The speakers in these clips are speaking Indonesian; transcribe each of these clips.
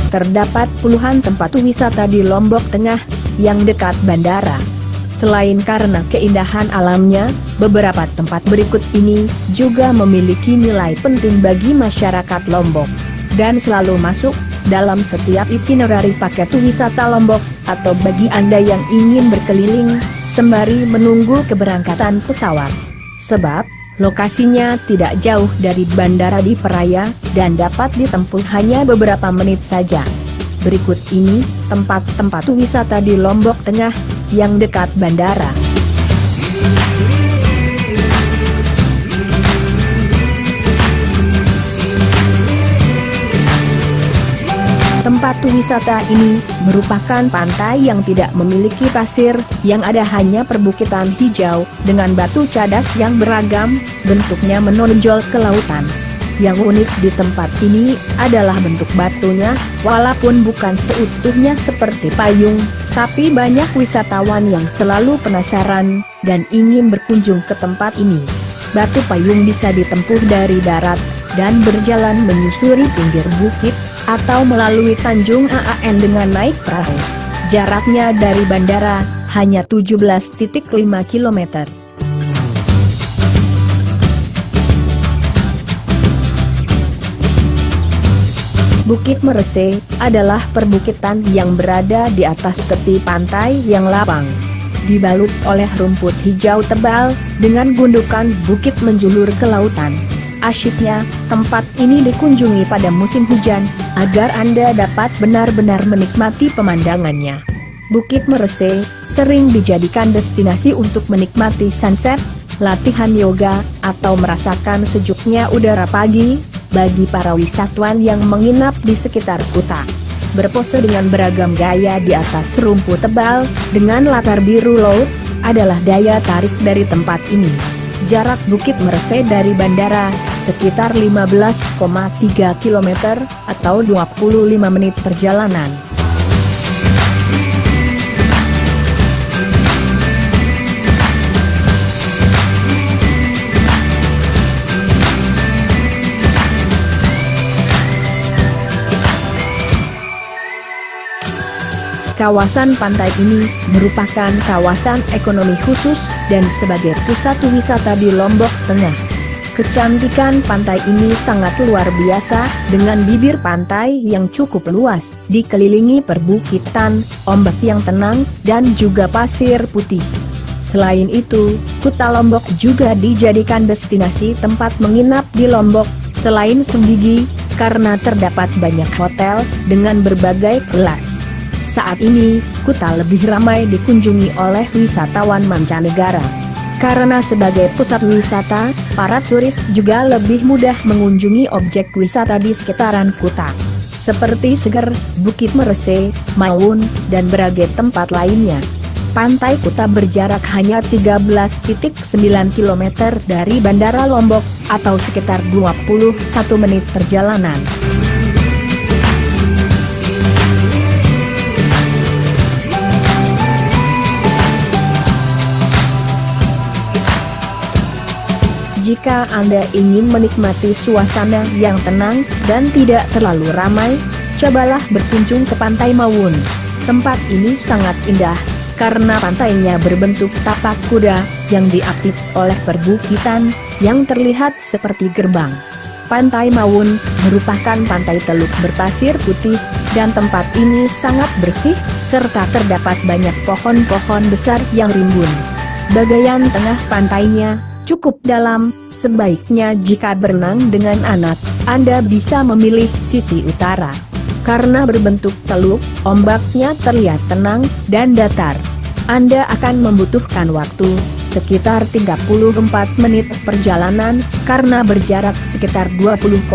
terdapat puluhan tempat wisata di Lombok Tengah yang dekat bandara. Selain karena keindahan alamnya, beberapa tempat berikut ini juga memiliki nilai penting bagi masyarakat Lombok dan selalu masuk dalam setiap itinerari paket wisata Lombok atau bagi Anda yang ingin berkeliling sembari menunggu keberangkatan pesawat. Sebab lokasinya tidak jauh dari Bandara Di Peraya dan dapat ditempuh hanya beberapa menit saja. Berikut ini tempat-tempat wisata di Lombok Tengah yang dekat bandara. Tempat wisata ini merupakan pantai yang tidak memiliki pasir, yang ada hanya perbukitan hijau dengan batu cadas yang beragam, bentuknya menonjol ke lautan. Yang unik di tempat ini adalah bentuk batunya, walaupun bukan seutuhnya seperti payung, tapi banyak wisatawan yang selalu penasaran dan ingin berkunjung ke tempat ini. Batu payung bisa ditempuh dari darat dan berjalan menyusuri pinggir bukit, atau melalui Tanjung Aan dengan naik perahu. Jaraknya dari bandara hanya 17,5 km. Bukit Merese adalah perbukitan yang berada di atas tepi pantai yang lapang, dibalut oleh rumput hijau tebal, dengan gundukan bukit menjulur ke lautan. Asyiknya, tempat ini dikunjungi pada musim hujan, agar Anda dapat benar-benar menikmati pemandangannya. Bukit Merese sering dijadikan destinasi untuk menikmati sunset, latihan yoga, atau merasakan sejuknya udara pagi, bagi para wisatawan yang menginap di sekitar Kuta. Berpose dengan beragam gaya di atas rumput tebal, dengan latar biru laut, adalah daya tarik dari tempat ini. Jarak Bukit Merese dari bandara sekitar 15,3 km atau 25 menit perjalanan. Kawasan pantai ini merupakan kawasan ekonomi khusus dan sebagai pusat wisata di Lombok Tengah. Kecantikan pantai ini sangat luar biasa, dengan bibir pantai yang cukup luas, dikelilingi perbukitan, ombak yang tenang, dan juga pasir putih. Selain itu, Kuta Lombok juga dijadikan destinasi tempat menginap di Lombok, selain Sembigi, karena terdapat banyak hotel dengan berbagai kelas. Saat ini, Kuta lebih ramai dikunjungi oleh wisatawan mancanegara. Karena sebagai pusat wisata, para turis juga lebih mudah mengunjungi objek wisata di sekitaran Kuta, seperti Seger, Bukit Merese, Mawun, dan berbagai tempat lainnya. Pantai Kuta berjarak hanya 13,9 km dari Bandara Lombok, atau sekitar 21 menit perjalanan. Jika Anda ingin menikmati suasana yang tenang dan tidak terlalu ramai, cobalah berkunjung ke Pantai Mawun. Tempat ini sangat indah, karena pantainya berbentuk tapak kuda, yang diapit oleh perbukitan, yang terlihat seperti gerbang. Pantai Mawun merupakan pantai teluk berpasir putih, dan tempat ini sangat bersih, serta terdapat banyak pohon-pohon besar yang rimbun. Bagian tengah pantainya cukup dalam, sebaiknya jika berenang dengan anak, Anda bisa memilih sisi utara. Karena berbentuk teluk, ombaknya terlihat tenang dan datar. Anda akan membutuhkan waktu sekitar 34 menit perjalanan, karena berjarak sekitar 20,2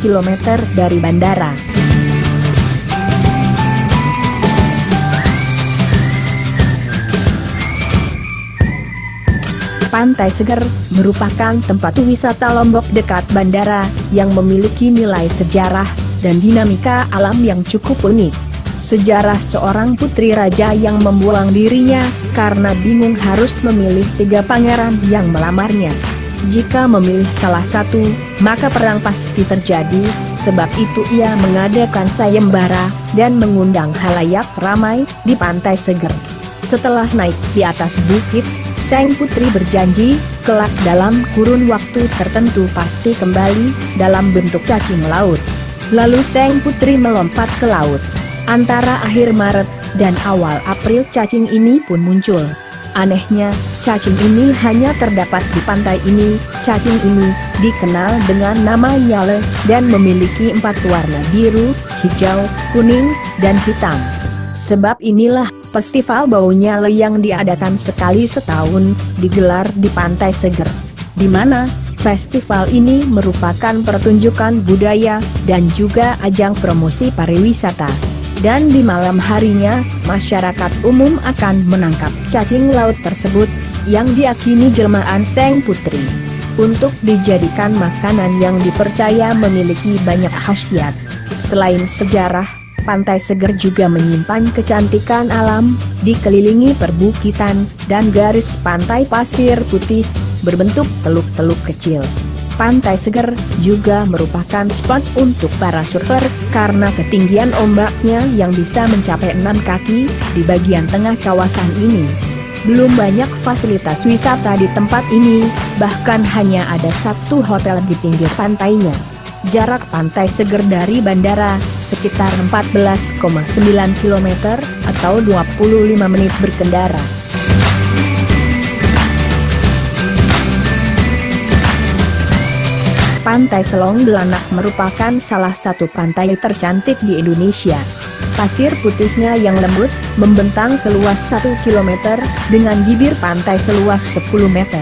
km dari bandara. Pantai Seger merupakan tempat wisata Lombok dekat bandara yang memiliki nilai sejarah dan dinamika alam yang cukup unik. Sejarah seorang putri raja yang membuang dirinya karena bingung harus memilih 3 pangeran yang melamarnya. Jika memilih salah satu, maka perang pasti terjadi, sebab itu ia mengadakan sayembara dan mengundang halayak ramai di Pantai Seger. Setelah naik di atas bukit, sang putri berjanji, kelak dalam kurun waktu tertentu pasti kembali dalam bentuk cacing laut. Lalu sang putri melompat ke laut. Antara akhir Maret dan awal April cacing ini pun muncul. Anehnya, cacing ini hanya terdapat di pantai ini. Cacing ini dikenal dengan nama nyale dan memiliki 4 warna biru, hijau, kuning, dan hitam. Sebab inilah festival bau nyale yang diadakan sekali setahun, digelar di Pantai Seger. Di mana festival ini merupakan pertunjukan budaya dan juga ajang promosi pariwisata. Dan di malam harinya, masyarakat umum akan menangkap cacing laut tersebut, yang diakini jelmaan sang putri, untuk dijadikan makanan yang dipercaya memiliki banyak khasiat. Selain sejarah, Pantai Seger juga menyimpan kecantikan alam, dikelilingi perbukitan, dan garis pantai pasir putih, berbentuk teluk-teluk kecil. Pantai Seger juga merupakan spot untuk para surfer, karena ketinggian ombaknya yang bisa mencapai 6 kaki di bagian tengah kawasan ini. Belum banyak fasilitas wisata di tempat ini, bahkan hanya ada 1 hotel di pinggir pantainya. Jarak Pantai Seger dari bandara sekitar 14,9 km atau 25 menit berkendara. Pantai Selong Belanak merupakan salah satu pantai tercantik di Indonesia. Pasir putihnya yang lembut, membentang seluas 1 km, dengan bibir pantai seluas 10 meter.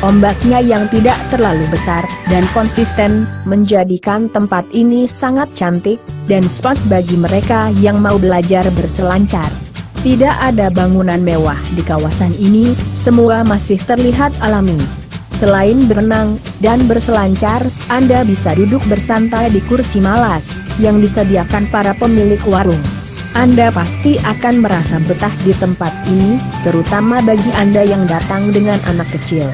Ombaknya yang tidak terlalu besar dan konsisten, menjadikan tempat ini sangat cantik, dan spot bagi mereka yang mau belajar berselancar. Tidak ada bangunan mewah di kawasan ini, semua masih terlihat alami. Selain berenang dan berselancar, Anda bisa duduk bersantai di kursi malas yang disediakan para pemilik warung. Anda pasti akan merasa betah di tempat ini, terutama bagi Anda yang datang dengan anak kecil.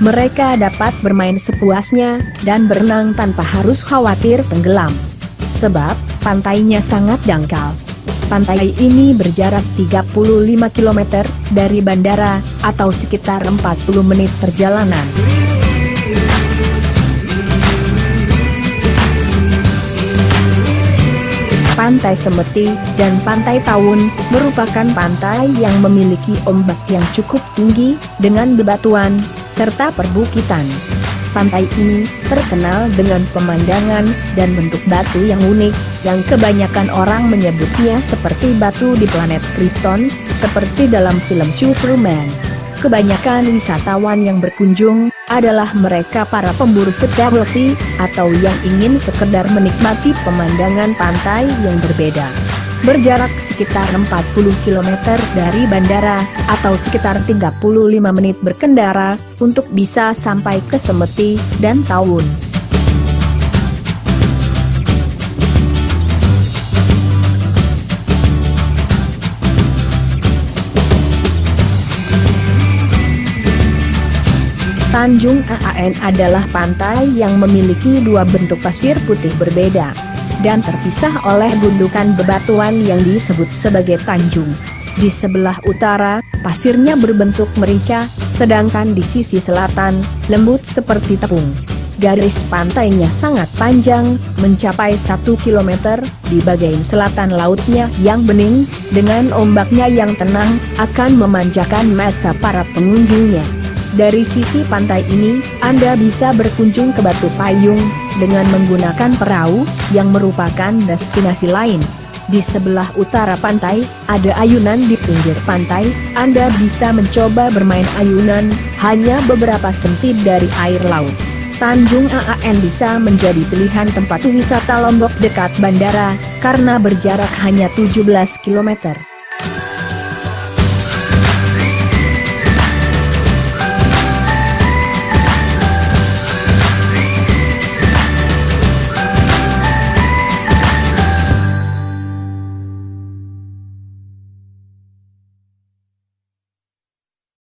Mereka dapat bermain sepuasnya dan berenang tanpa harus khawatir tenggelam. Sebab, pantainya sangat dangkal. Pantai ini berjarak 35 km dari bandara, atau sekitar 40 menit perjalanan. Pantai Semeti dan Pantai Tawun merupakan pantai yang memiliki ombak yang cukup tinggi, dengan bebatuan, serta perbukitan. Pantai ini terkenal dengan pemandangan dan bentuk batu yang unik, yang kebanyakan orang menyebutnya seperti batu di planet Krypton, seperti dalam film Superman. Kebanyakan wisatawan yang berkunjung adalah mereka para pemburu fotografi, atau yang ingin sekedar menikmati pemandangan pantai yang berbeda. Berjarak sekitar 40 km dari bandara, atau sekitar 35 menit berkendara, untuk bisa sampai ke Semeti dan Tawun. Tanjung Aan adalah pantai yang memiliki 2 bentuk pasir putih berbeda, dan terpisah oleh gundukan bebatuan yang disebut sebagai tanjung. Di sebelah utara, pasirnya berbentuk merica, sedangkan di sisi selatan, lembut seperti tepung. Garis pantainya sangat panjang, mencapai 1 km, di bagian selatan lautnya yang bening, dengan ombaknya yang tenang, akan memanjakan mata para pengunjungnya. Dari sisi pantai ini, Anda bisa berkunjung ke Batu Payung, dengan menggunakan perahu, yang merupakan destinasi lain. Di sebelah utara pantai, ada ayunan di pinggir pantai, Anda bisa mencoba bermain ayunan, hanya beberapa senti dari air laut. Tanjung Aan bisa menjadi pilihan tempat wisata Lombok dekat bandara, karena berjarak hanya 17 km.